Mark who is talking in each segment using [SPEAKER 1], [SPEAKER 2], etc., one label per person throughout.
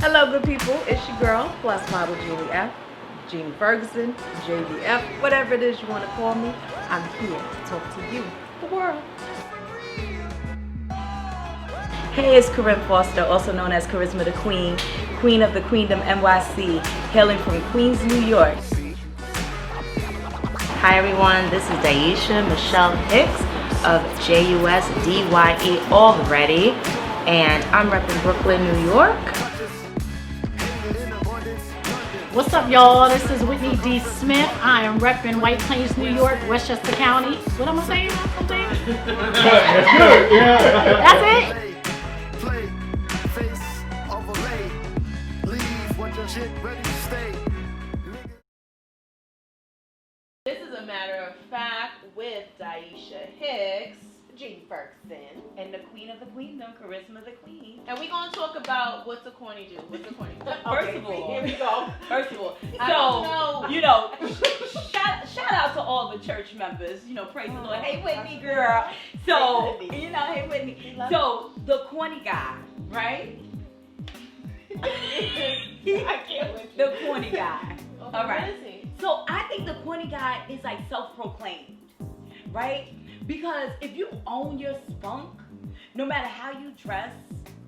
[SPEAKER 1] Hello, good people. It's your girl, plus model Jeannie Ferguson, JDF, whatever it is you want to call me. I'm here to talk to you, the world. Hey, it's Corrine Foster, also known as Charisma the Queen, Queen of the Queendom NYC, hailing from Queens, New York.
[SPEAKER 2] Hi everyone, this is Dyesha Michelle Hicks of JUSDYE already, and I'm repping Brooklyn, New York.
[SPEAKER 3] What's up, y'all? This is Whitney D. Smith. I am repping White Plains, New York, Westchester County. What am I saying? That's
[SPEAKER 4] good, yeah.
[SPEAKER 3] That's it.
[SPEAKER 5] This is a matter of fact with Dyesha Hicks, Jeannie Ferguson,
[SPEAKER 2] And the Queen of the Queendom, Charisma the Queen.
[SPEAKER 5] and we're gonna talk about what's a corny do. What's a corny do?
[SPEAKER 2] First of all,
[SPEAKER 5] here we go.
[SPEAKER 2] First of all,
[SPEAKER 5] I don't know.
[SPEAKER 2] you know, shout out to all the church members. You know, praise the Lord. Hey, Whitney, girl. So, you know, hey, Whitney. So, the corny guy, right?
[SPEAKER 5] I can't wait.
[SPEAKER 2] The corny guy.
[SPEAKER 5] Okay,
[SPEAKER 2] All right.
[SPEAKER 5] What is he?
[SPEAKER 2] So, I think the corny guy is like self-proclaimed, right? Because if you own your spunk, no matter how you dress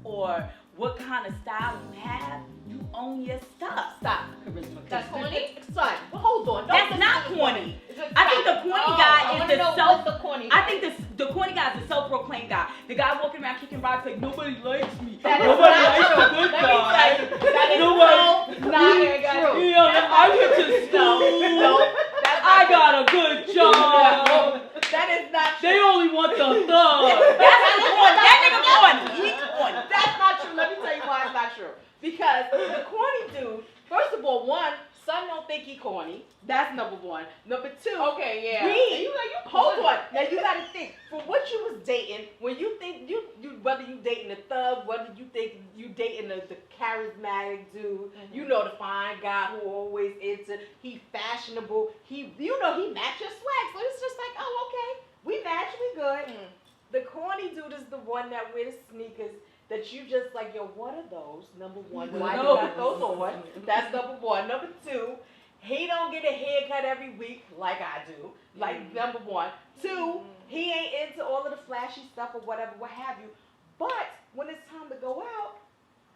[SPEAKER 2] or what kind of style you have, you own your stuff.
[SPEAKER 5] Stop.
[SPEAKER 2] Charisma.
[SPEAKER 5] That's corny? Son, well, hold on.
[SPEAKER 2] That's not corny. I think the corny guy is
[SPEAKER 5] the corny guy.
[SPEAKER 2] I think the corny guy is the self-proclaimed guy. The guy walking around kicking rocks like nobody likes me.
[SPEAKER 5] That is
[SPEAKER 2] Nobody
[SPEAKER 5] not
[SPEAKER 2] likes
[SPEAKER 5] true.
[SPEAKER 2] a good
[SPEAKER 5] Let
[SPEAKER 2] guy.
[SPEAKER 5] me tell you, that is
[SPEAKER 2] Nobody-
[SPEAKER 5] so not true.
[SPEAKER 2] You know,
[SPEAKER 5] That's
[SPEAKER 2] I
[SPEAKER 5] not
[SPEAKER 2] went to
[SPEAKER 5] true.
[SPEAKER 2] school.
[SPEAKER 5] No, that's not
[SPEAKER 2] I
[SPEAKER 5] true.
[SPEAKER 2] got a good job.
[SPEAKER 5] That is not true.
[SPEAKER 2] They only want the thug. That's the corny. That nigga corny. He corny.
[SPEAKER 5] That's not true. Let me tell you why it's not true. Because the corny dude, first of all, one, son don't think he corny. That's number one. Number two,
[SPEAKER 6] Okay, yeah.
[SPEAKER 5] we,
[SPEAKER 6] You
[SPEAKER 5] hold on. Now you gotta think, for what you was dating, when you think you whether you dating a thug, whether you think you dating the charismatic dude, you know, the fine guy who always into, he fashionable, he match your swag. So it's just like, oh, okay, we match, we good. The corny dude is the one that wears sneakers that you just like, yo, what are those? Number one, why you got those on? That's number one. Number two, he don't get a haircut every week like I do. Like number one. Two, he ain't into all of the flashy stuff or whatever, what have you. But when it's time to go out,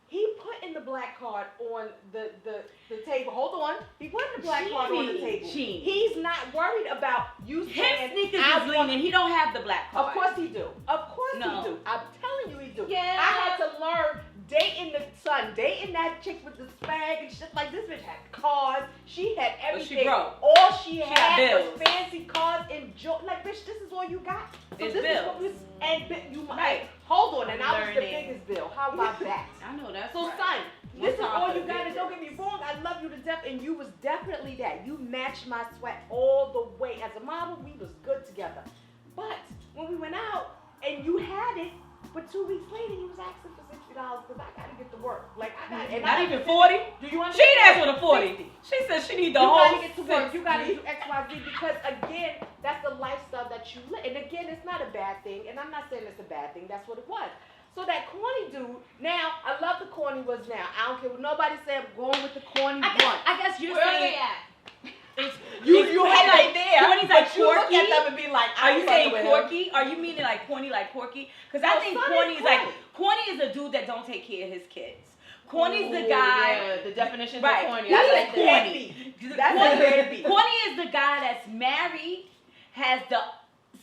[SPEAKER 5] he putting the black card on the table. Hold on. He putting the black card on the table.
[SPEAKER 2] Jeannie.
[SPEAKER 5] He's not worried about you
[SPEAKER 2] His
[SPEAKER 5] saying,
[SPEAKER 2] sneakers
[SPEAKER 5] I
[SPEAKER 2] is
[SPEAKER 5] want-
[SPEAKER 2] leaning. He don't have the black card.
[SPEAKER 5] Of course he do. Of course
[SPEAKER 2] No.
[SPEAKER 5] he do. I'm telling you he do.
[SPEAKER 6] Yeah.
[SPEAKER 5] I had to learn dating the son, dating that chick with the swag and shit. Like this bitch had cars. She had
[SPEAKER 2] But she
[SPEAKER 5] everything.
[SPEAKER 2] broke.
[SPEAKER 5] All she
[SPEAKER 2] got
[SPEAKER 5] had was
[SPEAKER 2] bills.
[SPEAKER 5] fancy cars and like bitch, this is all you got. So
[SPEAKER 2] It's
[SPEAKER 5] this is what
[SPEAKER 2] bills.
[SPEAKER 5] you might
[SPEAKER 2] Right.
[SPEAKER 5] hold on, and I was the
[SPEAKER 2] Learning.
[SPEAKER 5] biggest bill. How about that?
[SPEAKER 2] I know that's
[SPEAKER 5] So
[SPEAKER 2] right.
[SPEAKER 5] son, this is
[SPEAKER 2] One
[SPEAKER 5] all
[SPEAKER 2] time
[SPEAKER 5] you
[SPEAKER 2] for
[SPEAKER 5] got,
[SPEAKER 2] the
[SPEAKER 5] and don't get me wrong, I love you to death, and you was definitely that. You matched my sweat all the way. As a model, we was good together. But when we went out and you had it, but 2 weeks later you was asking for $60 because I gotta get to work. Like I got and
[SPEAKER 2] Not
[SPEAKER 5] I
[SPEAKER 2] even 40.
[SPEAKER 5] Do you
[SPEAKER 2] She
[SPEAKER 5] understand?
[SPEAKER 2] ain't asked for the 40.
[SPEAKER 5] 60.
[SPEAKER 2] She said she need the
[SPEAKER 5] You
[SPEAKER 2] whole.
[SPEAKER 5] gotta get to work. You
[SPEAKER 2] 60.
[SPEAKER 5] gotta do X, Y, Z because again, that's the lifestyle that you live. And again, it's not a bad thing. And I'm not saying it's a bad thing. That's what it was. So that corny dude. Now I love the corny was now. I don't care what nobody said. I'm going with the corny one.
[SPEAKER 2] I guess you're
[SPEAKER 6] Where are
[SPEAKER 2] saying
[SPEAKER 6] they at?
[SPEAKER 5] You had
[SPEAKER 2] like,
[SPEAKER 5] it there.
[SPEAKER 2] corny's like
[SPEAKER 5] but you look
[SPEAKER 2] quirky?
[SPEAKER 5] at them and be like,
[SPEAKER 2] Are
[SPEAKER 5] I'm
[SPEAKER 2] you saying
[SPEAKER 5] fucking with him.
[SPEAKER 2] quirky? Are you meaning like corny, like quirky? Because I
[SPEAKER 5] Oh,
[SPEAKER 2] think
[SPEAKER 5] son is
[SPEAKER 2] corny is like
[SPEAKER 5] corny.
[SPEAKER 2] corny is a dude that don't take care of his kids. Corny's the
[SPEAKER 6] Ooh,
[SPEAKER 2] guy.
[SPEAKER 6] Yeah, the definitions
[SPEAKER 2] Right.
[SPEAKER 6] of corny.
[SPEAKER 2] He's
[SPEAKER 6] I like that.
[SPEAKER 2] corny.
[SPEAKER 5] That's
[SPEAKER 2] corny,
[SPEAKER 5] like where to be.
[SPEAKER 2] corny is the guy that's married, has the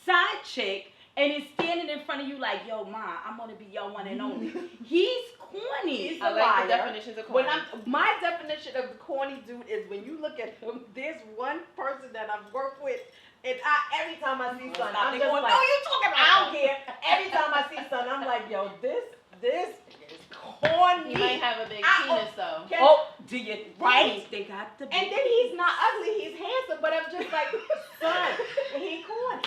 [SPEAKER 2] side chick, and is standing in front of you like, yo, ma, I'm gonna be your one and only. He's corny.
[SPEAKER 5] He's
[SPEAKER 6] I
[SPEAKER 5] a
[SPEAKER 6] like
[SPEAKER 5] liar.
[SPEAKER 6] the definitions of corny.
[SPEAKER 5] When my definition of the corny dude is when you look at him, there's one person that I've worked with, and every time I see son, I'm just
[SPEAKER 2] going,
[SPEAKER 5] like,
[SPEAKER 2] no, you talking about
[SPEAKER 5] I don't care. Every time I see son, I'm like, yo, this is corny.
[SPEAKER 6] He might have a big
[SPEAKER 5] I-
[SPEAKER 6] penis though.
[SPEAKER 5] Can-
[SPEAKER 2] Oh, do you
[SPEAKER 5] Right.
[SPEAKER 2] They got the.
[SPEAKER 5] And then he's not ugly, he's handsome, but I'm just like, son, he corny.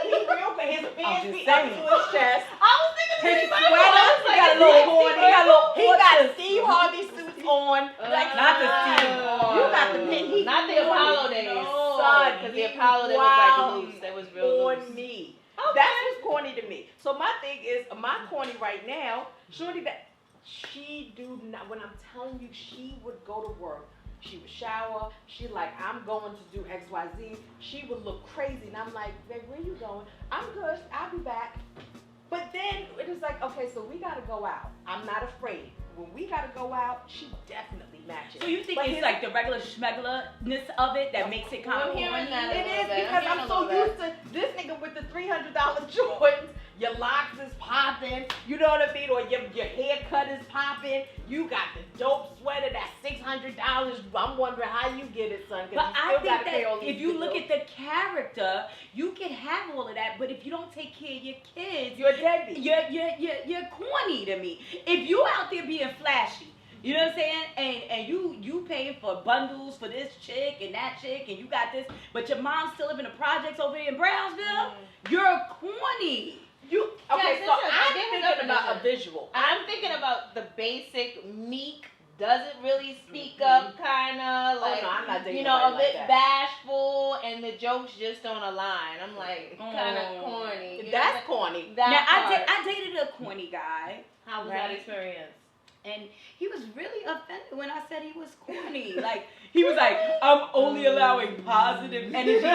[SPEAKER 5] He real good. His pants
[SPEAKER 2] just
[SPEAKER 5] be up to
[SPEAKER 2] saying.
[SPEAKER 5] his chest.
[SPEAKER 6] I was thinking
[SPEAKER 5] His
[SPEAKER 6] the same
[SPEAKER 5] sweater,
[SPEAKER 6] thing.
[SPEAKER 5] he got a little
[SPEAKER 2] corny.
[SPEAKER 5] He got
[SPEAKER 2] horses.
[SPEAKER 5] Steve Harvey suits on. Like,
[SPEAKER 2] Not the Steve.
[SPEAKER 5] You got the pin.
[SPEAKER 6] Not the Apollo days.
[SPEAKER 5] No,
[SPEAKER 6] Son, because the Apollo that was like loose. That was real
[SPEAKER 5] on
[SPEAKER 6] loose.
[SPEAKER 5] me. That's what's corny to me. So my thing is, my corny right now, shorty that she do not, when I'm telling you, she would go to work, she would shower, she like, I'm going to do XYZ. She would look crazy, and I'm like, babe, where you going? I'm good, I'll be back. But then it was like, okay, so we gotta go out. I'm not afraid. When we gotta go out, she definitely matches.
[SPEAKER 2] So you think
[SPEAKER 5] But
[SPEAKER 2] it's like the regular schmeggler-ness of it that makes it kind of
[SPEAKER 6] I'm hearing that.
[SPEAKER 5] it is because I'm so used to this nigga with the $300 Jordans. Your locks is popping, you know what I mean? Or your haircut is popping. You got the dope sweater that's $600. I'm wondering how you get it, son.
[SPEAKER 2] But I think that if you look at the character, you can have all of that. But if you don't take care of your kids,
[SPEAKER 5] you're a deadbeat.
[SPEAKER 2] You're corny to me. If you out there being flashy, you know what I'm saying? And you paying for bundles for this chick and that chick, and you got this, but your mom's still living in the projects over here in Brownsville, you're corny.
[SPEAKER 5] Okay,
[SPEAKER 6] Yes,
[SPEAKER 5] so
[SPEAKER 6] it's
[SPEAKER 5] I'm
[SPEAKER 6] give me
[SPEAKER 5] thinking about
[SPEAKER 6] definition.
[SPEAKER 5] a visual.
[SPEAKER 6] I'm thinking about the basic meek, doesn't really speak up kind of, like,
[SPEAKER 5] no, I'm not dating
[SPEAKER 6] you know, a
[SPEAKER 5] nobody
[SPEAKER 6] bit
[SPEAKER 5] like that.
[SPEAKER 6] bashful, and the jokes just don't align. I'm like, kind of corny. You know
[SPEAKER 5] That's
[SPEAKER 6] what
[SPEAKER 5] corny.
[SPEAKER 6] That
[SPEAKER 2] Now
[SPEAKER 6] part.
[SPEAKER 2] I dated a corny guy.
[SPEAKER 6] How was
[SPEAKER 2] right?
[SPEAKER 6] that experience?
[SPEAKER 2] And he was really offended when I said he was corny. Like, he was like, I'm only allowing positive energy.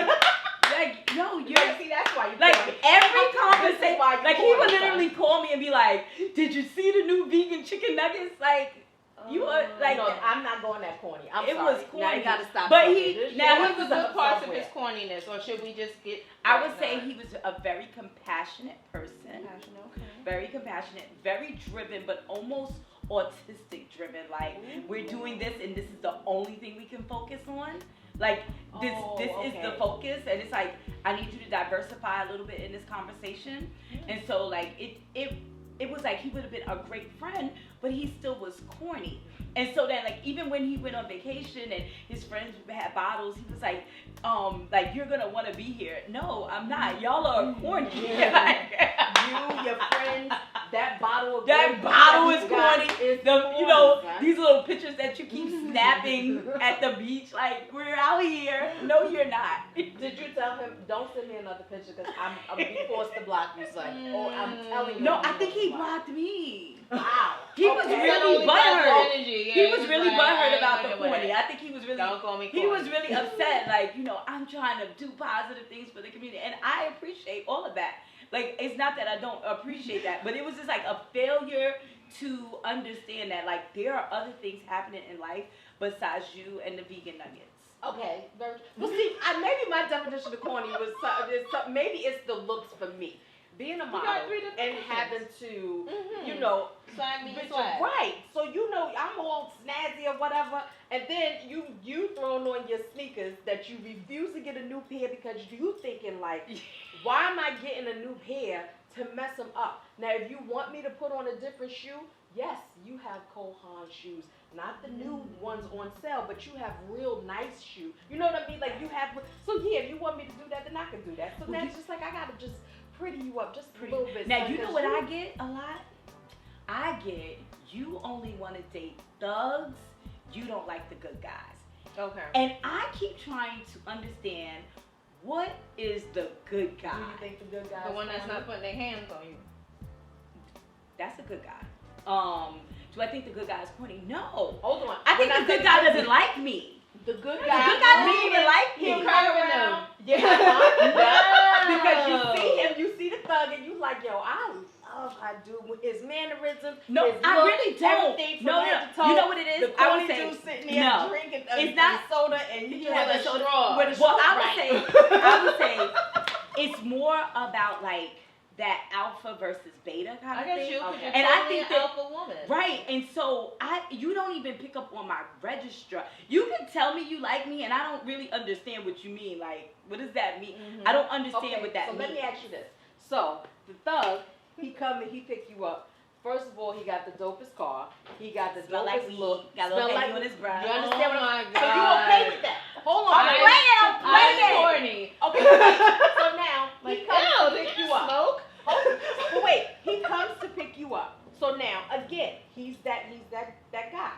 [SPEAKER 2] Like, no, you're...
[SPEAKER 5] Like, see, that's why you
[SPEAKER 2] Like,
[SPEAKER 5] corny.
[SPEAKER 2] every
[SPEAKER 5] This is
[SPEAKER 2] conversation...
[SPEAKER 5] why you
[SPEAKER 2] Like, he
[SPEAKER 5] corny,
[SPEAKER 2] would
[SPEAKER 5] son.
[SPEAKER 2] literally call me and be like, did you see the new vegan chicken nuggets? Like, you are... Like,
[SPEAKER 5] no, I'm not going that corny. I'm
[SPEAKER 2] it
[SPEAKER 5] sorry.
[SPEAKER 2] was
[SPEAKER 5] Now
[SPEAKER 2] corny.
[SPEAKER 5] you gotta stop.
[SPEAKER 2] But
[SPEAKER 5] something.
[SPEAKER 2] he...
[SPEAKER 5] This
[SPEAKER 2] Now,
[SPEAKER 5] shit
[SPEAKER 6] What
[SPEAKER 2] he
[SPEAKER 6] was
[SPEAKER 2] was
[SPEAKER 6] the good parts of
[SPEAKER 5] somewhere.
[SPEAKER 6] his corniness, or should we just get?
[SPEAKER 2] I would say he was a very compassionate person.
[SPEAKER 6] Okay.
[SPEAKER 2] Very compassionate, very driven, but almost autistic driven. Like, we're doing this and this is the only thing we can focus on. Like, this is the focus, and it's like, I need you to diversify a little bit in this conversation. And so, like, it was like he would have been a great friend, but he still was corny. And so then, like, even when he went on vacation and his friends had bottles, he was like, you're gonna want to be here. No, I'm not. Y'all are corny.
[SPEAKER 5] You, your friends, that bottle of
[SPEAKER 2] That
[SPEAKER 5] grape
[SPEAKER 2] bottle
[SPEAKER 5] that
[SPEAKER 2] is
[SPEAKER 5] you got
[SPEAKER 2] corny.
[SPEAKER 5] is
[SPEAKER 2] You know,
[SPEAKER 5] corny, son.
[SPEAKER 2] these little pictures that you keep snapping at the beach, like, we're out here. No, you're not.
[SPEAKER 5] Did you tell him, don't send me another picture because I'm be forced to block you, son? Or I'm telling you.
[SPEAKER 2] No,
[SPEAKER 5] I'm
[SPEAKER 2] I think he
[SPEAKER 5] blocked.
[SPEAKER 2] blocked me.
[SPEAKER 5] Wow.
[SPEAKER 2] He was
[SPEAKER 5] Okay.
[SPEAKER 2] really butthurt.
[SPEAKER 6] Energy.
[SPEAKER 2] He was really butthurt about the
[SPEAKER 6] the
[SPEAKER 2] corny. I think he was really...
[SPEAKER 6] Don't call me corny.
[SPEAKER 2] He was really upset, like, you know, I'm trying to do positive things for the community. And I appreciate all of that. Like, it's not that I don't appreciate that, but it was just like a failure to understand that, like, there are other things happening in life besides you and the vegan nuggets.
[SPEAKER 5] Okay. Well, see, maybe my definition of corny was maybe it's the looks for me. Being a model
[SPEAKER 6] got three different
[SPEAKER 5] and
[SPEAKER 6] things.
[SPEAKER 5] having to,
[SPEAKER 6] Mhm.
[SPEAKER 5] you know,
[SPEAKER 6] Swag me
[SPEAKER 5] bitch,
[SPEAKER 6] swag.
[SPEAKER 5] right. So you know I'm all snazzy or whatever, and then you throwing on your sneakers that you refuse to get a new pair because you thinking like, why am I getting a new pair to mess them up? Now, if you want me to put on a different shoe, yes, you have Cohan shoes, not the new ones on sale, but you have real nice shoes. You know what I mean? Like you have. So yeah, if you want me to do that, then I can do that. So that's just like I gotta just pretty you up just a little bit.
[SPEAKER 2] Now,
[SPEAKER 5] son,
[SPEAKER 2] you know
[SPEAKER 5] 'cause
[SPEAKER 2] what I get a lot? I get, you only want to date thugs, you don't like the good guys.
[SPEAKER 6] Okay.
[SPEAKER 2] And I keep trying to understand, what is the good guy?
[SPEAKER 5] Do you think the good guys?
[SPEAKER 6] The one that's
[SPEAKER 5] corny?
[SPEAKER 6] not putting their hands on you.
[SPEAKER 2] That's a good guy. Do I think the good guy is corny? No.
[SPEAKER 5] Hold on.
[SPEAKER 2] I think
[SPEAKER 5] When
[SPEAKER 2] the good
[SPEAKER 5] say
[SPEAKER 2] guy doesn't like me.
[SPEAKER 5] The good
[SPEAKER 2] The
[SPEAKER 5] guy.
[SPEAKER 2] good guy doesn't even like me.
[SPEAKER 5] He'll come around. Yeah. Because you see him, you see the thug, and you like, yo, I love how dude his mannerisms.
[SPEAKER 2] No,
[SPEAKER 5] his
[SPEAKER 2] I
[SPEAKER 5] look,
[SPEAKER 2] really don't.
[SPEAKER 5] Everything from
[SPEAKER 2] No.
[SPEAKER 5] head to toe.
[SPEAKER 2] You know what it is?
[SPEAKER 5] The
[SPEAKER 2] I
[SPEAKER 5] corny
[SPEAKER 2] would say
[SPEAKER 5] dude sitting there
[SPEAKER 2] no.
[SPEAKER 5] drinking
[SPEAKER 2] It's not-
[SPEAKER 5] soda, and you
[SPEAKER 6] have
[SPEAKER 5] have
[SPEAKER 6] a
[SPEAKER 5] a soda
[SPEAKER 6] straw.
[SPEAKER 5] with a
[SPEAKER 2] Well,
[SPEAKER 5] straw.
[SPEAKER 2] I would say it's more about like that alpha versus beta kind
[SPEAKER 6] I
[SPEAKER 2] of
[SPEAKER 6] get
[SPEAKER 2] thing.
[SPEAKER 6] you, because
[SPEAKER 5] Okay.
[SPEAKER 6] you're
[SPEAKER 2] And I
[SPEAKER 6] totally
[SPEAKER 2] think
[SPEAKER 6] an
[SPEAKER 2] that-
[SPEAKER 6] alpha woman.
[SPEAKER 2] Right, and so you don't even pick up on my register. You can tell me you like me, and I don't really understand what you mean. Like, what does that mean? I don't understand what that
[SPEAKER 5] so
[SPEAKER 2] means.
[SPEAKER 5] let me ask you this. So the thug, he come and he pick you up. First of all, he got the dopest car. He got the
[SPEAKER 2] Smell
[SPEAKER 5] dopest
[SPEAKER 2] like weed.
[SPEAKER 5] look.
[SPEAKER 2] Got a little
[SPEAKER 5] Smell
[SPEAKER 2] baby
[SPEAKER 5] like
[SPEAKER 2] on his breath.
[SPEAKER 5] You understand what
[SPEAKER 6] Oh
[SPEAKER 5] I'm
[SPEAKER 6] my
[SPEAKER 5] So you okay
[SPEAKER 6] God.
[SPEAKER 5] with that? Hold on.
[SPEAKER 2] I'm
[SPEAKER 5] wait.
[SPEAKER 2] playing.
[SPEAKER 6] I'm corny.
[SPEAKER 5] Okay, so now he
[SPEAKER 6] Like,
[SPEAKER 5] comes
[SPEAKER 6] ew,
[SPEAKER 5] to
[SPEAKER 6] did
[SPEAKER 5] pick
[SPEAKER 6] you
[SPEAKER 5] you up.
[SPEAKER 6] smoke?
[SPEAKER 5] But wait, he comes to pick you up. So now, again, he's that guy.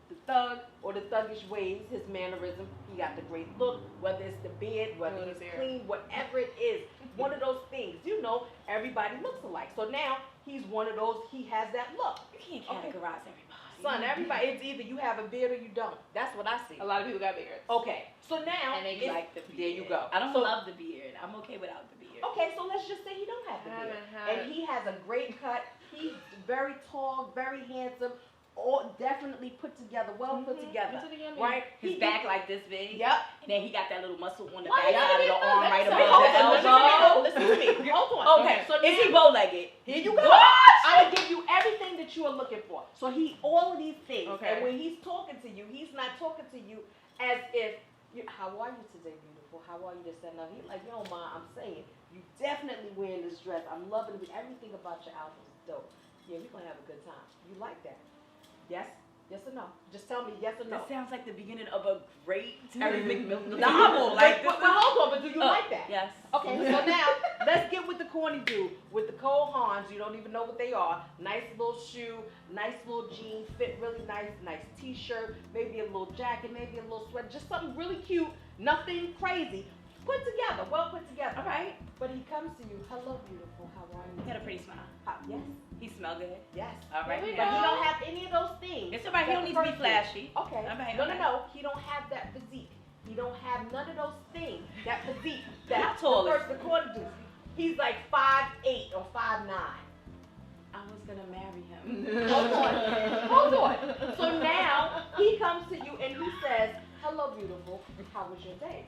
[SPEAKER 5] The thug or the thuggish ways, his mannerism. He got the great look, whether it's the beard, whether
[SPEAKER 6] Oh, the
[SPEAKER 5] he's
[SPEAKER 6] beard.
[SPEAKER 5] clean, whatever it is. One of those things. You know, everybody looks alike. So now he's one of those, he has that look.
[SPEAKER 2] You can't
[SPEAKER 5] Okay.
[SPEAKER 2] categorize everybody.
[SPEAKER 5] Son, everybody, it's either you have a beard or you don't. That's what I see.
[SPEAKER 6] A lot of people got beards.
[SPEAKER 5] Okay, so now,
[SPEAKER 2] And they
[SPEAKER 5] it's-
[SPEAKER 2] like the beard.
[SPEAKER 5] there you go.
[SPEAKER 2] I don't
[SPEAKER 5] So-
[SPEAKER 2] love the beard. I'm okay without the beard.
[SPEAKER 5] Okay, so let's just say he don't have the beard. And he has a great cut. He's very tall, very handsome, all definitely put together, well put together, right?
[SPEAKER 2] His back like this big.
[SPEAKER 5] Yep.
[SPEAKER 2] And then he got that little muscle on the
[SPEAKER 5] Why
[SPEAKER 2] back
[SPEAKER 5] you
[SPEAKER 2] side of the
[SPEAKER 5] gotta
[SPEAKER 2] arm
[SPEAKER 5] get
[SPEAKER 2] right
[SPEAKER 5] that?
[SPEAKER 2] above the
[SPEAKER 5] Listen to
[SPEAKER 2] elbow.
[SPEAKER 5] me. Listen to me. Hold on.
[SPEAKER 2] Okay,
[SPEAKER 5] So
[SPEAKER 2] is he
[SPEAKER 5] now-
[SPEAKER 2] bow-legged?
[SPEAKER 5] Here you go. I'm gonna give you everything that you are looking for. So all of these things,
[SPEAKER 6] Okay.
[SPEAKER 5] and when he's talking to you, he's not talking to you as if, how are you today, beautiful? How are you this and that? He's like, yo, ma, I'm saying, you definitely wearing this dress. I'm loving it. Everything about your outfit is dope. Yeah, we're gonna have a good time. You like that? Yes? Yes or no? Just tell me yes or no.
[SPEAKER 2] That sounds like the beginning of a great Terry McMillan novel. Like,
[SPEAKER 5] but hold on, but do you like that?
[SPEAKER 2] Yes.
[SPEAKER 5] Okay, so now let's get with the corny dude with the Cole Haans. You don't even know what they are. Nice little shoe, nice little jeans, fit really nice, nice t-shirt, maybe a little jacket, maybe a little sweater, just something really cute, nothing crazy. Put together, well put together.
[SPEAKER 2] All right.
[SPEAKER 5] But he comes to you, hello beautiful, how are you?
[SPEAKER 2] He had a pretty smile.
[SPEAKER 5] Yes,
[SPEAKER 2] He smelled good.
[SPEAKER 5] yes.
[SPEAKER 2] All right.
[SPEAKER 5] But he
[SPEAKER 2] now.
[SPEAKER 5] don't have any of those things.
[SPEAKER 2] It's all right. He
[SPEAKER 5] that
[SPEAKER 2] don't
[SPEAKER 5] the
[SPEAKER 2] need to be
[SPEAKER 5] first
[SPEAKER 2] flashy.
[SPEAKER 5] Okay.
[SPEAKER 2] All right,
[SPEAKER 5] No,
[SPEAKER 2] all
[SPEAKER 5] no,
[SPEAKER 2] right.
[SPEAKER 5] no. He don't have that physique. He don't have none of those things. That physique. That
[SPEAKER 2] How tall is
[SPEAKER 5] the corny dude. He's like 5'8" or 5'9".
[SPEAKER 2] I was gonna marry him.
[SPEAKER 5] Hold on. So now he comes to you and he says, hello beautiful, how was your day?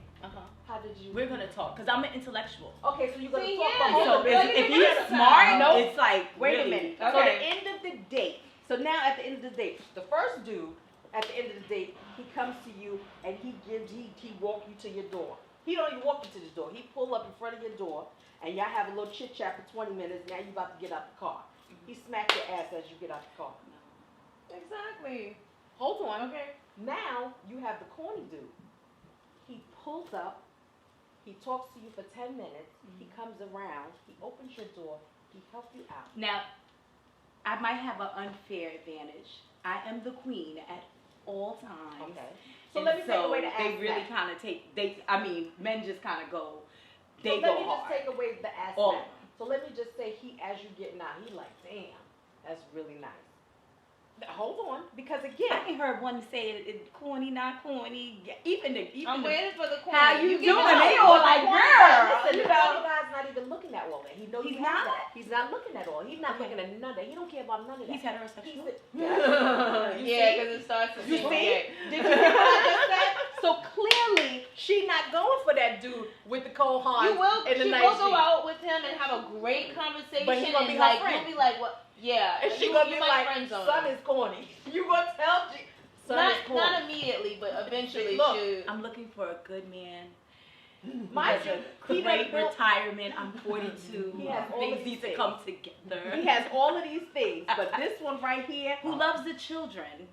[SPEAKER 5] How did you?
[SPEAKER 2] We're gonna talk because I'm an intellectual.
[SPEAKER 5] Okay, so you're gonna
[SPEAKER 6] See,
[SPEAKER 5] talk
[SPEAKER 6] yeah,
[SPEAKER 5] the whole
[SPEAKER 2] So
[SPEAKER 5] bit.
[SPEAKER 2] if he's smart,
[SPEAKER 5] Nope.
[SPEAKER 2] it's like
[SPEAKER 5] Wait
[SPEAKER 2] really,
[SPEAKER 5] a minute.
[SPEAKER 6] Okay.
[SPEAKER 5] So the end of the date. So now at the end of the date, the first dude at the end of the date, he comes to you and he walk you to your door. He don't even walk you to the door. He pull up in front of your door and y'all have a little chit chat for 20 minutes. Now you about to get out the car. He smack your ass as you get out the car.
[SPEAKER 6] Exactly.
[SPEAKER 5] Hold on.
[SPEAKER 6] Okay.
[SPEAKER 5] Now you have the corny dude. He pulls up. He talks to you for 10 minutes. He comes around. He opens your door. He helps you out.
[SPEAKER 2] Now, I might have an unfair advantage. I am the queen at all times.
[SPEAKER 5] Okay. So
[SPEAKER 2] And
[SPEAKER 5] let me take away the ass
[SPEAKER 2] they really
[SPEAKER 5] smack.
[SPEAKER 2] kind of men just kind of go,
[SPEAKER 5] So
[SPEAKER 2] they
[SPEAKER 5] let
[SPEAKER 2] go
[SPEAKER 5] me
[SPEAKER 2] hard.
[SPEAKER 5] just take away the ass
[SPEAKER 2] All
[SPEAKER 5] smack.
[SPEAKER 2] of them.
[SPEAKER 5] So let me just say as you getting out, he like, damn, that's really nice. Now, hold on, because
[SPEAKER 2] I
[SPEAKER 5] again,
[SPEAKER 2] ain't heard one say it corny, not corny. Yeah, even
[SPEAKER 6] I'm
[SPEAKER 2] the
[SPEAKER 6] waiting for the corner.
[SPEAKER 2] how you
[SPEAKER 6] give
[SPEAKER 2] doing?
[SPEAKER 6] it
[SPEAKER 2] They
[SPEAKER 6] up.
[SPEAKER 2] all like,
[SPEAKER 5] Listen,
[SPEAKER 2] girl.
[SPEAKER 5] the
[SPEAKER 2] You
[SPEAKER 5] corny
[SPEAKER 2] know?
[SPEAKER 5] guy's not even looking at all that. He knows
[SPEAKER 2] He's
[SPEAKER 5] you have
[SPEAKER 2] not?
[SPEAKER 5] that. He's not looking at all. He's not
[SPEAKER 2] Okay.
[SPEAKER 5] looking at none of that. He don't care about none of that.
[SPEAKER 2] He's heterosexual.
[SPEAKER 5] Yeah,
[SPEAKER 6] Yeah, because it starts to
[SPEAKER 5] You
[SPEAKER 6] seem
[SPEAKER 5] see?
[SPEAKER 6] gay.
[SPEAKER 5] Did you hear what I just said? So clearly, she not going for that dude with the Cole Haans
[SPEAKER 6] You will.
[SPEAKER 5] and the
[SPEAKER 6] She
[SPEAKER 5] nice
[SPEAKER 6] will go
[SPEAKER 5] jeans.
[SPEAKER 6] out with him and have a great conversation.
[SPEAKER 5] But he gonna
[SPEAKER 6] and
[SPEAKER 5] be her
[SPEAKER 6] like,
[SPEAKER 5] friend.
[SPEAKER 6] you'll be like, what? Yeah.
[SPEAKER 5] And she
[SPEAKER 6] you,
[SPEAKER 5] gonna
[SPEAKER 6] you
[SPEAKER 5] be
[SPEAKER 6] might
[SPEAKER 5] like,
[SPEAKER 6] friend zone
[SPEAKER 5] son
[SPEAKER 6] him.
[SPEAKER 5] is corny. You gonna tell son
[SPEAKER 6] not,
[SPEAKER 5] is corny.
[SPEAKER 6] not immediately, but eventually
[SPEAKER 5] Look,
[SPEAKER 6] should.
[SPEAKER 2] I'm looking for a good man.
[SPEAKER 5] Mind
[SPEAKER 2] Has
[SPEAKER 5] you,
[SPEAKER 2] a
[SPEAKER 5] he
[SPEAKER 2] great
[SPEAKER 5] done built-
[SPEAKER 2] retirement. I'm 42.
[SPEAKER 5] He has all of
[SPEAKER 2] Things
[SPEAKER 5] these
[SPEAKER 2] need to
[SPEAKER 5] things.
[SPEAKER 2] come together.
[SPEAKER 5] He has all of these things, but this one right here
[SPEAKER 2] Who loves the children?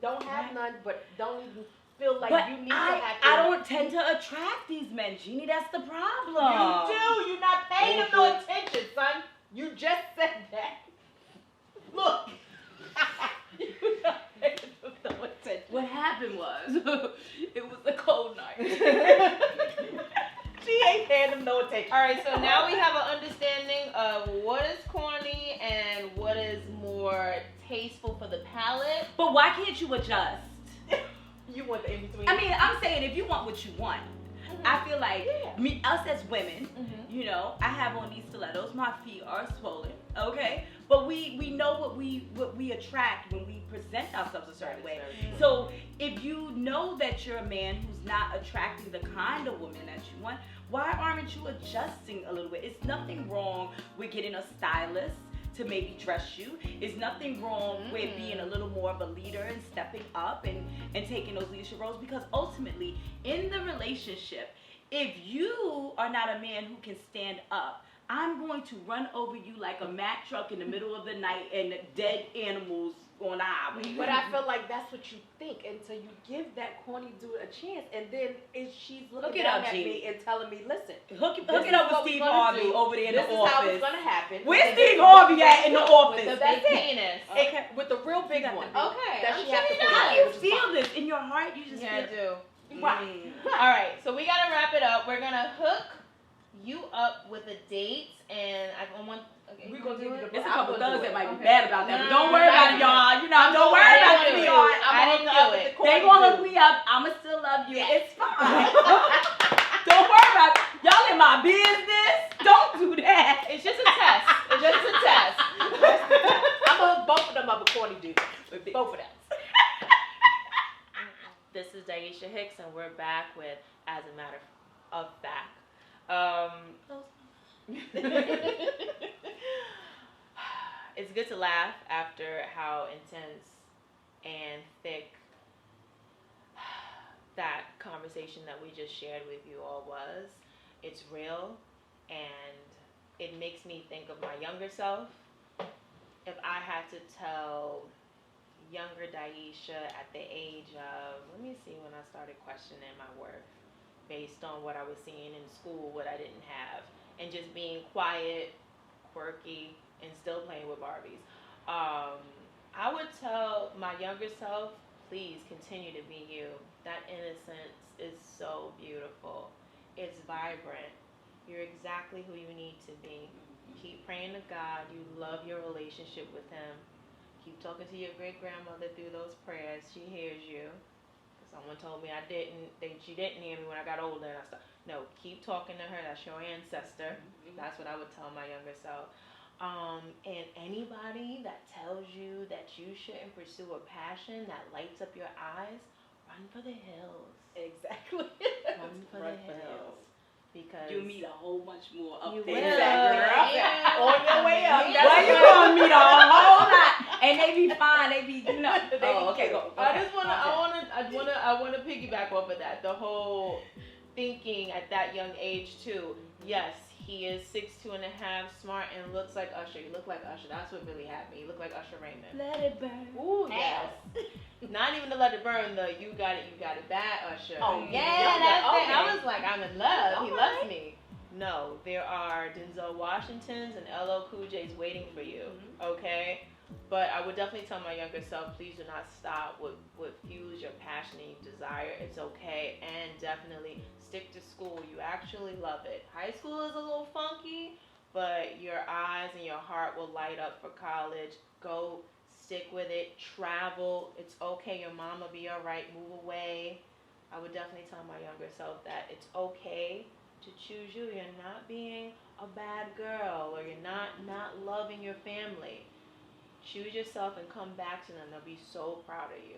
[SPEAKER 5] don't have none, but don't even feel like
[SPEAKER 2] But
[SPEAKER 5] you need
[SPEAKER 2] I
[SPEAKER 5] to have.
[SPEAKER 2] I don't tend to attract these men, Jeannie. That's the problem.
[SPEAKER 5] You do. You're not paying him no attention, son. You just said that. Look. You're not paying him no attention.
[SPEAKER 2] What happened was, it was a cold night.
[SPEAKER 5] She ain't paying him no attention.
[SPEAKER 6] All right, so now we have an understanding of what is corny and what is more tasteful for the palate.
[SPEAKER 2] But why can't you adjust?
[SPEAKER 5] You want the in between.
[SPEAKER 2] I mean, I'm saying if you want what you want, I feel like
[SPEAKER 5] Yeah.
[SPEAKER 2] us as women, you know, I have on these stilettos. My feet are swollen, okay? But we know what we attract when we present ourselves a certain way. So if you know that you're a man who's not attracting the kind of woman that you want, why aren't you adjusting a little bit? It's nothing wrong with getting a stylist to maybe dress you. There's nothing wrong with being a little more of a leader and stepping up and taking those leadership roles, because ultimately in the relationship, if you are not a man who can stand up, I'm going to run over you like a Mack truck in the middle of the night and dead animals on the highway.
[SPEAKER 5] But I feel like that's what you think until you give that corny dude a chance, and then she's looking
[SPEAKER 2] Look it
[SPEAKER 5] down
[SPEAKER 2] up,
[SPEAKER 5] at
[SPEAKER 2] Jeannie.
[SPEAKER 5] me and telling me, listen,
[SPEAKER 2] Hook
[SPEAKER 5] this
[SPEAKER 2] it
[SPEAKER 5] is
[SPEAKER 2] up
[SPEAKER 5] what
[SPEAKER 2] with
[SPEAKER 5] we
[SPEAKER 2] Steve
[SPEAKER 5] gonna
[SPEAKER 2] Harvey
[SPEAKER 5] do.
[SPEAKER 2] over there in
[SPEAKER 5] this
[SPEAKER 2] the
[SPEAKER 5] is how it's
[SPEAKER 2] office.
[SPEAKER 5] gonna happen.
[SPEAKER 2] Where's
[SPEAKER 5] And
[SPEAKER 2] Steve
[SPEAKER 5] this is
[SPEAKER 2] Harvey
[SPEAKER 5] what
[SPEAKER 2] at
[SPEAKER 5] we
[SPEAKER 2] in the
[SPEAKER 5] do.
[SPEAKER 2] office?
[SPEAKER 5] So that's
[SPEAKER 6] Big
[SPEAKER 5] it.
[SPEAKER 6] penis.
[SPEAKER 5] Okay. With the real big one.
[SPEAKER 6] Okay.
[SPEAKER 5] That
[SPEAKER 6] I'm
[SPEAKER 5] she has to
[SPEAKER 6] sure
[SPEAKER 5] put
[SPEAKER 2] How
[SPEAKER 5] on,
[SPEAKER 2] do you
[SPEAKER 5] which is
[SPEAKER 2] feel
[SPEAKER 5] fine.
[SPEAKER 2] this in your heart? You just
[SPEAKER 6] Yeah, I
[SPEAKER 2] feel
[SPEAKER 6] do.
[SPEAKER 5] Right.
[SPEAKER 6] All right, so we gotta wrap it up. We're gonna hook you up with a date, and I want. Okay,
[SPEAKER 5] We gonna do it.
[SPEAKER 2] There's a
[SPEAKER 5] I'm
[SPEAKER 2] couple
[SPEAKER 5] gonna
[SPEAKER 2] thugs
[SPEAKER 5] do
[SPEAKER 2] that
[SPEAKER 5] it.
[SPEAKER 2] might be
[SPEAKER 6] Okay.
[SPEAKER 2] mad about that, but
[SPEAKER 6] No,
[SPEAKER 2] don't worry about it, y'all. You know, don't worry They gonna hook me up. I'ma still love you. It's fine. Don't worry about it. Y'all in my business. Don't do that.
[SPEAKER 6] It's just a test. It's just a test.
[SPEAKER 5] I'm gonna both of them up a corny dude. Both of them.
[SPEAKER 6] This is Dyesha Hicks, and we're back with As a Matter of Fact. It's good to laugh after how intense and thick that conversation that we just shared with you all was. It's real, and it makes me think of my younger self. If I had to tell younger Dyesha at the age of, let me see, when I started questioning my worth based on what I was seeing in school, what I didn't have, and just being quiet, quirky, and still playing with Barbies. I would tell my younger self, please continue to be you. That innocence is so beautiful. It's vibrant. You're exactly who you need to be. Keep praying to God. You love your relationship with Him. Keep talking to your great-grandmother through those prayers. She hears you. Someone told me she didn't hear me when I got older. And I started, no, keep talking to her. That's your ancestor. That's what I would tell my younger self. And anybody that tells you that you shouldn't pursue a passion that lights up your eyes, run for the hills.
[SPEAKER 5] Exactly.
[SPEAKER 6] Run for the hills. Because
[SPEAKER 2] You meet a whole bunch more up
[SPEAKER 6] you
[SPEAKER 2] there.
[SPEAKER 6] will.
[SPEAKER 5] Exactly. On your way up.
[SPEAKER 2] Well, you gonna meet a whole lot, and they be fine. They be, you know. Okay, go.
[SPEAKER 6] I wanna piggyback off of that. The whole thinking at that young age too. Yes, he is 6'2" and a half, smart, and looks like Usher. You look like Usher. That's what really had me. You look like Usher Raymond.
[SPEAKER 2] Let it burn.
[SPEAKER 6] Ooh, yes. Not even to let it burn, the you got it bad Usher.
[SPEAKER 2] Oh,
[SPEAKER 6] Yeah, that's it.
[SPEAKER 2] okay.
[SPEAKER 6] I was like, I'm in love. He
[SPEAKER 5] All
[SPEAKER 6] loves
[SPEAKER 5] right.
[SPEAKER 6] me. No, there are Denzel Washingtons and LL Cool J's waiting for you. Okay? But I would definitely tell my younger self, please do not stop what fuels your passion and your desire. It's okay. And definitely stick to school. You actually love it. High school is a little funky, but your eyes and your heart will light up for college. Go stick with it. Travel. It's okay. Your mama be all right. Move away. I would definitely tell my younger self that it's okay to choose you. You're not being a bad girl, or you're not loving your family. Choose yourself and come back to them. They'll be so proud of you.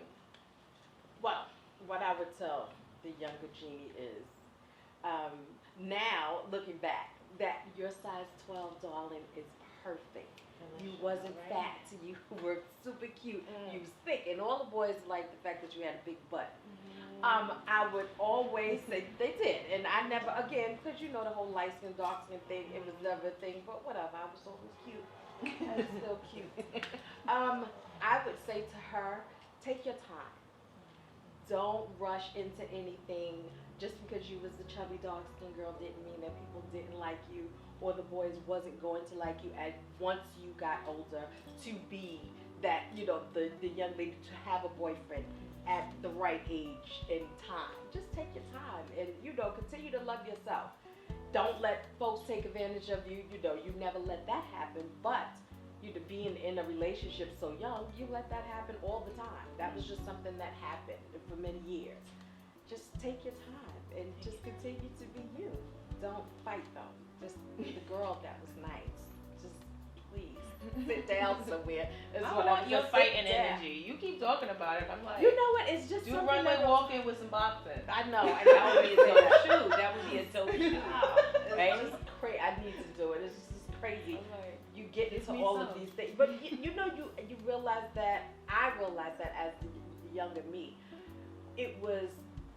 [SPEAKER 5] Well, what I would tell the younger Jeannie is, now looking back, that your size 12, darling, is perfect. You wasn't fat. You were super cute. You was thick, and all the boys liked the fact that you had a big butt. I would always say they did, and I never again because you know the whole light skin, dark skin thing. It was never a thing, but whatever. I was always cute. I was still cute. I would say to her, take your time. Don't rush into anything. Just because you was the chubby dark skinned girl didn't mean that people didn't like you, or the boys wasn't going to like you. And once you got older, to be that, you know, the young lady, to have a boyfriend at the right age and time. Just take your time and, you know, continue to love yourself. Don't let folks take advantage of you. You know, you never let that happen. But you know, being in a relationship so young, you let that happen all the time. That was just something that happened for many years. Just take your time and just continue to be you. Don't fight though. Just be the girl that was nice. Just please sit down somewhere. That's
[SPEAKER 6] I
[SPEAKER 5] what
[SPEAKER 6] want
[SPEAKER 5] I'm
[SPEAKER 6] your
[SPEAKER 5] just
[SPEAKER 6] fighting
[SPEAKER 5] sit down.
[SPEAKER 6] energy. You keep talking about it. I'm like,
[SPEAKER 5] You know what? It's just
[SPEAKER 6] do
[SPEAKER 5] something
[SPEAKER 6] runway
[SPEAKER 5] that
[SPEAKER 6] walking with some boxing.
[SPEAKER 5] I know. And that would be a dope shoe. That would be a dope shoe.
[SPEAKER 6] Right?
[SPEAKER 5] It's just crazy. I need to do it. It's just crazy. You get into
[SPEAKER 6] me
[SPEAKER 5] all of
[SPEAKER 6] some.
[SPEAKER 5] these things, but you know, you realize that I realized that as the younger me, it was,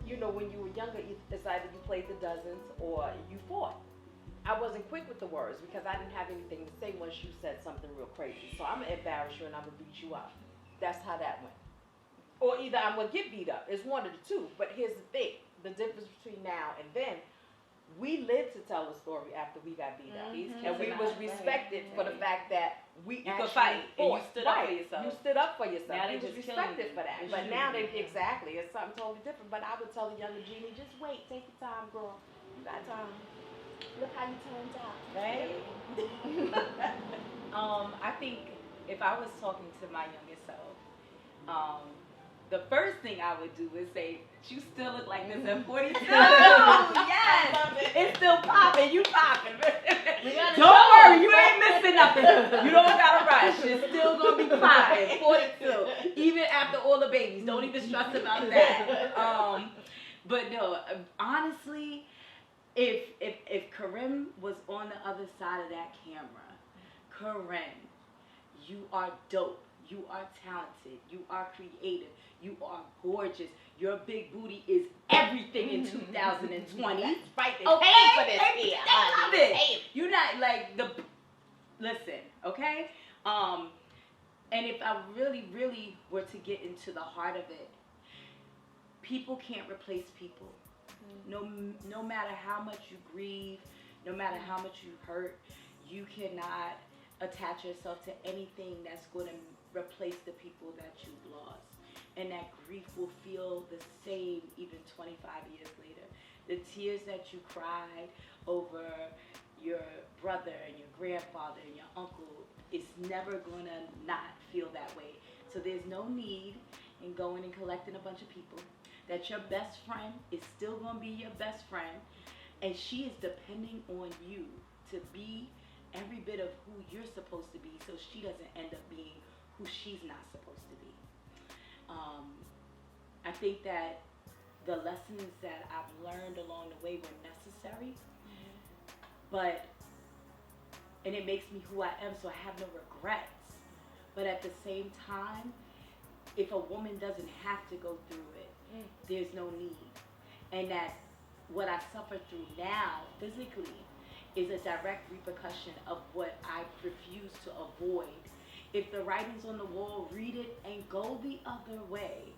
[SPEAKER 5] you know, when you were younger, it's either you played the dozens or you fought. I wasn't quick with the words because I didn't have anything to say once you said something real crazy. So I'm gonna embarrass you and I'm gonna beat you up. That's how that went. Or either I'm gonna get beat up. It's one of the two. But here's the thing: the difference between now and then. We lived to tell the story after we got beat up, and we was respected for the fact that we
[SPEAKER 2] You
[SPEAKER 5] actually
[SPEAKER 2] could fight and you
[SPEAKER 5] fought.
[SPEAKER 2] stood up for
[SPEAKER 5] Right.
[SPEAKER 2] yourself.
[SPEAKER 5] You stood up for yourself.
[SPEAKER 2] Now
[SPEAKER 5] You
[SPEAKER 2] they
[SPEAKER 5] was
[SPEAKER 2] just killing
[SPEAKER 5] respected
[SPEAKER 2] you.
[SPEAKER 5] for that.
[SPEAKER 2] They
[SPEAKER 5] But
[SPEAKER 2] shooting
[SPEAKER 5] now
[SPEAKER 2] you.
[SPEAKER 5] exactly, it's something totally different. But I would tell the younger Jeannie, just wait, take your time, girl. You got time. Look how you turned out.
[SPEAKER 2] Right? I think if I was talking to my youngest self, the first thing I would do is say, you still look like this at 42. Yes, it's still popping. You popping. Don't worry, you ain't missing nothing. You don't gotta rush. It's still gonna be popping. 42, even after all the babies. Don't even stress about that. But no, honestly, if Corrine was on the other side of that camera, Corrine, you are dope. You are talented. You are creative. You are gorgeous. Your big booty is everything in 2020.
[SPEAKER 6] Right, they
[SPEAKER 2] Okay,
[SPEAKER 6] pay for this
[SPEAKER 2] they
[SPEAKER 6] here.
[SPEAKER 2] love it. You're not like the. Listen, okay. And if I really were to get into the heart of it, people can't replace people. No matter how much you grieve, no matter how much you hurt, you cannot attach yourself to anything that's going to replace the people that you've lost. And that grief will feel the same even 25 years later. The tears that you cried over your brother and your grandfather and your uncle is never going to not feel that way. So there's no need in going and collecting a bunch of people. That your best friend is still going to be your best friend, and she is depending on you to be every bit of who you're supposed to be, so she doesn't end up being who she's not supposed to be. I think that the lessons that I've learned along the way were necessary, and it makes me who I am, so I have no regrets. But at the same time, if a woman doesn't have to go through it, there's no need. And that what I suffer through now, physically, is a direct repercussion of what I refuse to avoid. If the writing's on the wall, read it and go the other way.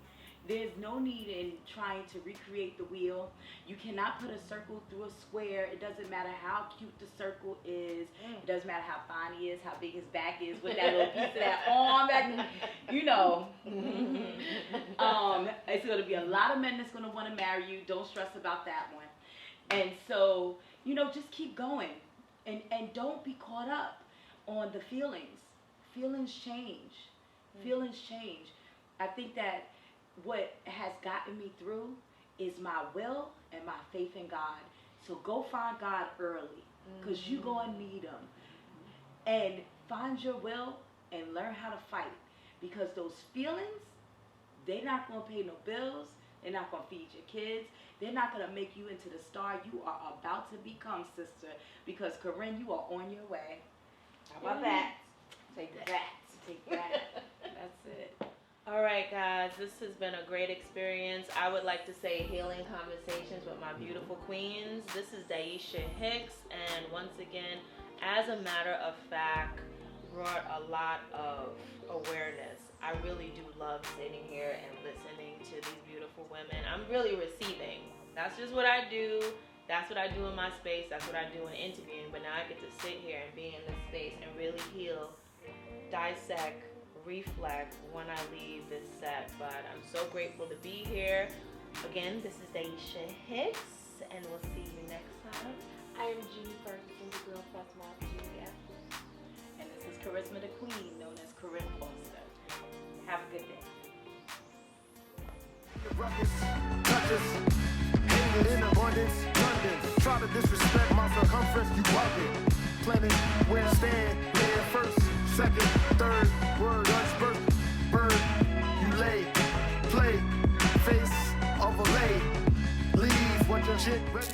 [SPEAKER 2] There's no need in trying to recreate the wheel. You cannot put a circle through a square. It doesn't matter how cute the circle is. It doesn't matter how fine he is, how big his back is, with that little piece of that arm back. You know. It's going to be a lot of men that's going to want to marry you. Don't stress about that one. And so, just keep going. And don't be caught up on the feelings. Feelings change. Feelings change. I think that what has gotten me through is my will and my faith in God. So go find God early, because you're going to need him. And find your will and learn how to fight, because those feelings, they're not going to pay no bills. They're not going to feed your kids. They're not going to make you into the star you are about to become, sister, because Corrine, you are on your way. How about that? Take that. Take that. That's it.
[SPEAKER 6] All right, guys, this has been a great experience. I would like to say healing conversations with my beautiful queens. This is Dyesha Hicks, and once again, as a matter of fact, brought a lot of awareness. I really do love sitting here and listening to these beautiful women. I'm really receiving. That's just what I do. That's what I do in my space. That's what I do in interviewing. But now I get to sit here and be in this space and really heal, dissect, reflect when I leave this set. But I'm so grateful to be here. Again, this is Dyesha Hicks, and we'll see you next time.
[SPEAKER 1] I am Jeannie Ferguson, the girl plus model Julia.
[SPEAKER 2] And this is Charisma the Queen, known as Corrine Foster. Have a good day.
[SPEAKER 7] Touches, hanging in abundance, London. Try to disrespect my circumference, you bugging. Planning where I stand, lay first, second, third, word, unspersed, bird, you lay, play, face of a lay, leave what your shit ready.